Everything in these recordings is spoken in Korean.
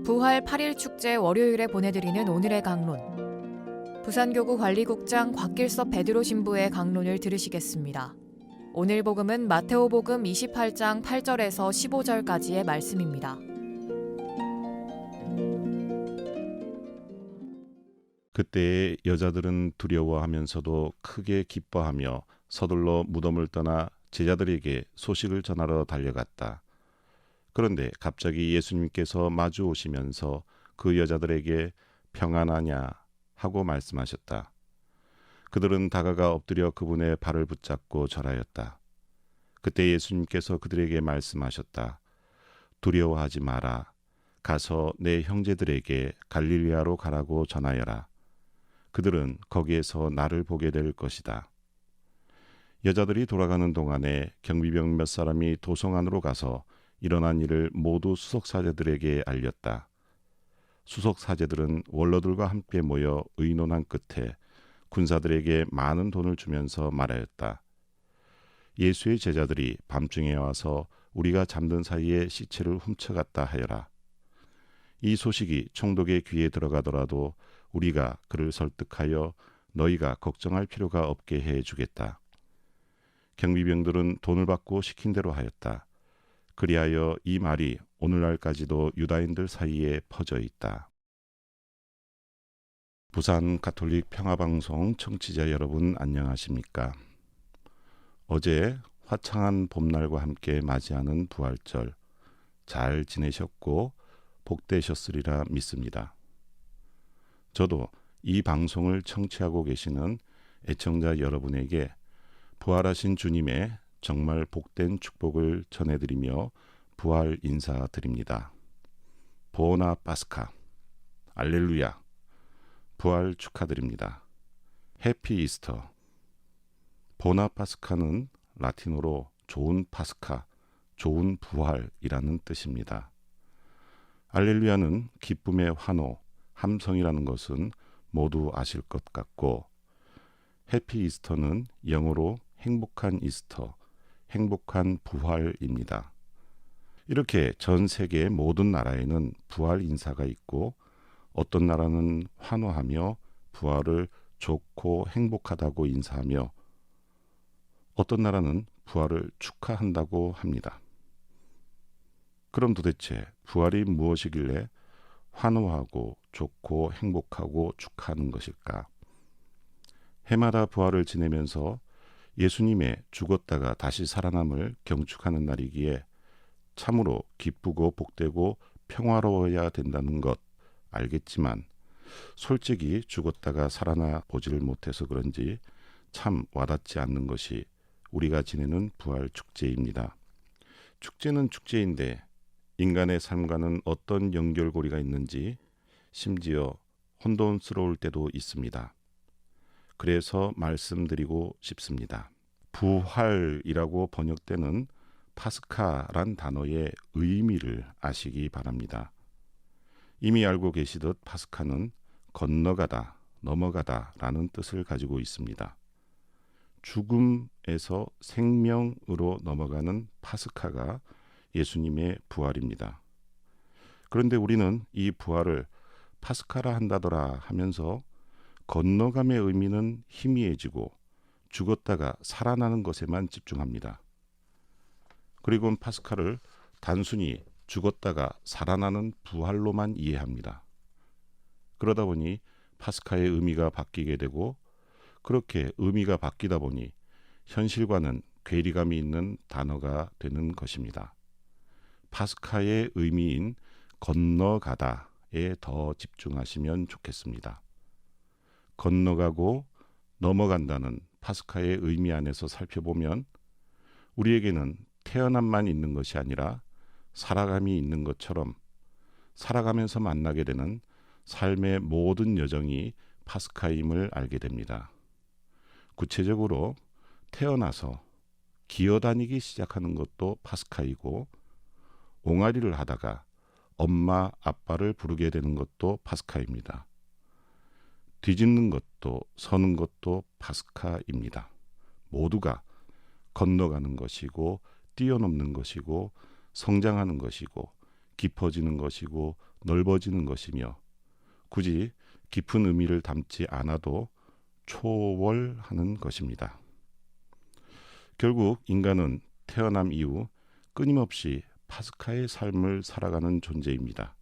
부활 8일 축제 월요일에 보내드리는 오늘의 강론. 부산교구 관리국장 곽길섭 베드로 신부의 강론을 들으시겠습니다. 오늘 복음은 마테오복음 28장 8절에서 15절까지의 말씀입니다. 그때에 여자들은 두려워하면서도 크게 기뻐하며 서둘러 무덤을 떠나 제자들에게 소식을 전하러 달려갔다. 그런데 갑자기 예수님께서 마주 오시면서 그 여자들에게 평안하냐 하고 말씀하셨다. 그들은 다가가 엎드려 그분의 발을 붙잡고 절하였다. 그때 예수님께서 그들에게 말씀하셨다. 두려워하지 마라. 가서 내 형제들에게 갈릴리아로 가라고 전하여라. 그들은 거기에서 나를 보게 될 것이다. 여자들이 돌아가는 동안에 경비병 몇 사람이 도성 안으로 가서 일어난 일을 모두 수석사제들에게 알렸다. 수석사제들은 원로들과 함께 모여 의논한 끝에 군사들에게 많은 돈을 주면서 말하였다. 예수의 제자들이 밤중에 와서 우리가 잠든 사이에 시체를 훔쳐갔다 하여라. 이 소식이 총독의 귀에 들어가더라도 우리가 그를 설득하여 너희가 걱정할 필요가 없게 해주겠다. 경비병들은 돈을 받고 시킨 대로 하였다. 그리하여 이 말이 오늘날까지도 유다인들 사이에 퍼져 있다. 부산 가톨릭 평화방송 청취자 여러분 안녕하십니까? 어제 화창한 봄날과 함께 맞이하는 부활절 잘 지내셨고 복되셨으리라 믿습니다. 저도 이 방송을 청취하고 계시는 애청자 여러분에게 부활하신 주님의 정말 복된 축복을 전해드리며 부활 인사드립니다. 보나 파스카, 알렐루야, 부활 축하드립니다. 해피 이스터. 보나 파스카는 라틴어로 좋은 파스카, 좋은 부활이라는 뜻입니다. 알렐루야는 기쁨의 환호, 함성이라는 것은 모두 아실 것 같고, 해피 이스터는 영어로 행복한 이스터, 행복한 부활입니다. 이렇게 전 세계 모든 나라에는 부활 인사가 있고 어떤 나라는 환호하며 부활을 좋고 행복하다고 인사하며 어떤 나라는 부활을 축하한다고 합니다. 그럼 도대체 부활이 무엇이길래 환호하고 좋고 행복하고 축하하는 것일까? 해마다 부활을 지내면서 예수님의 죽었다가 다시 살아남을 경축하는 날이기에 참으로 기쁘고 복되고 평화로워야 된다는 것 알겠지만 솔직히 죽었다가 살아나 보지를 못해서 그런지 참 와닿지 않는 것이 우리가 지내는 부활 축제입니다. 축제는 축제인데 인간의 삶과는 어떤 연결고리가 있는지 심지어 혼돈스러울 때도 있습니다. 그래서 말씀드리고 싶습니다. 부활이라고 번역되는 파스카란 단어의 의미를 아시기 바랍니다. 이미 알고 계시듯 파스카는 건너가다, 넘어가다 라는 뜻을 가지고 있습니다. 죽음에서 생명으로 넘어가는 파스카가 예수님의 부활입니다. 그런데 우리는 이 부활을 파스카라 한다더라 하면서 건너감의 의미는 희미해지고 죽었다가 살아나는 것에만 집중합니다. 그리고 파스카를 단순히 죽었다가 살아나는 부활로만 이해합니다. 그러다 보니 파스카의 의미가 바뀌게 되고 그렇게 의미가 바뀌다 보니 현실과는 괴리감이 있는 단어가 되는 것입니다. 파스카의 의미인 건너가다에 더 집중하시면 좋겠습니다. 건너가고 넘어간다는 파스카의 의미 안에서 살펴보면 우리에게는 태어남만 있는 것이 아니라 살아감이 있는 것처럼 살아가면서 만나게 되는 삶의 모든 여정이 파스카임을 알게 됩니다. 구체적으로 태어나서 기어다니기 시작하는 것도 파스카이고 옹알이를 하다가 엄마 아빠를 부르게 되는 것도 파스카입니다. 뒤집는 것도 서는 것도 파스카입니다. 모두가 건너가는 것이고 뛰어넘는 것이고 성장하는 것이고 깊어지는 것이고 넓어지는 것이며 굳이 깊은 의미를 담지 않아도 초월하는 것입니다. 결국 인간은 태어남 이후 끊임없이 파스카의 삶을 살아가는 존재입니다.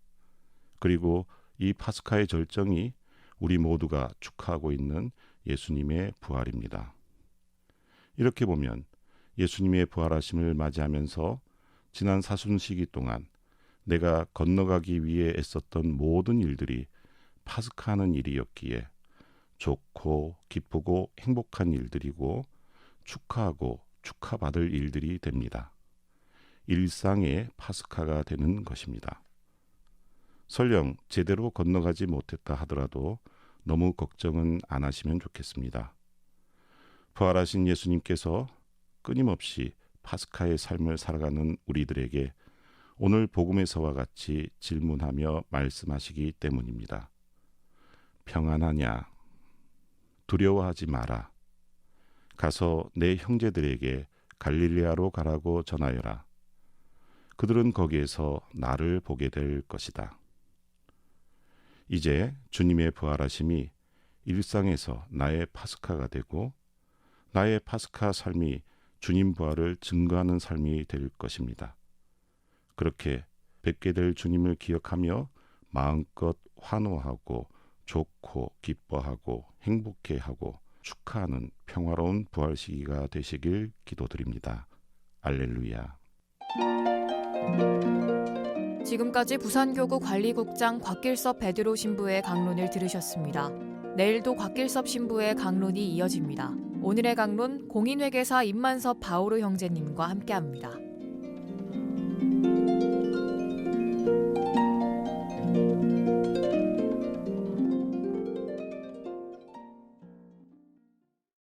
그리고 이 파스카의 절정이 우리 모두가 축하하고 있는 예수님의 부활입니다. 이렇게 보면 예수님의 부활하심을 맞이하면서 지난 사순 시기 동안 내가 건너가기 위해 애썼던 모든 일들이 파스카하는 일이었기에 좋고 기쁘고 행복한 일들이고 축하하고 축하받을 일들이 됩니다. 일상의 파스카가 되는 것입니다. 설령 제대로 건너가지 못했다 하더라도 너무 걱정은 안 하시면 좋겠습니다. 부활하신 예수님께서 끊임없이 파스카의 삶을 살아가는 우리들에게 오늘 복음에서와 같이 질문하며 말씀하시기 때문입니다. 평안하냐? 두려워하지 마라. 가서 내 형제들에게 갈릴리아로 가라고 전하여라. 그들은 거기에서 나를 보게 될 것이다. 이제 주님의 부활하심이 일상에서 나의 파스카가 되고 나의 파스카 삶이 주님 부활을 증거하는 삶이 될 것입니다. 그렇게 뵙게 될 주님을 기억하며 마음껏 환호하고 좋고 기뻐하고 행복해하고 축하하는 평화로운 부활 시기가 되시길 기도드립니다. 알렐루야. 지금까지 부산교구 관리국장 곽길섭 베드로 신부의 강론을 들으셨습니다. 내일도 곽길섭 신부의 강론이 이어집니다. 오늘의 강론 공인회계사 임만섭 바오르 형제님과 함께합니다.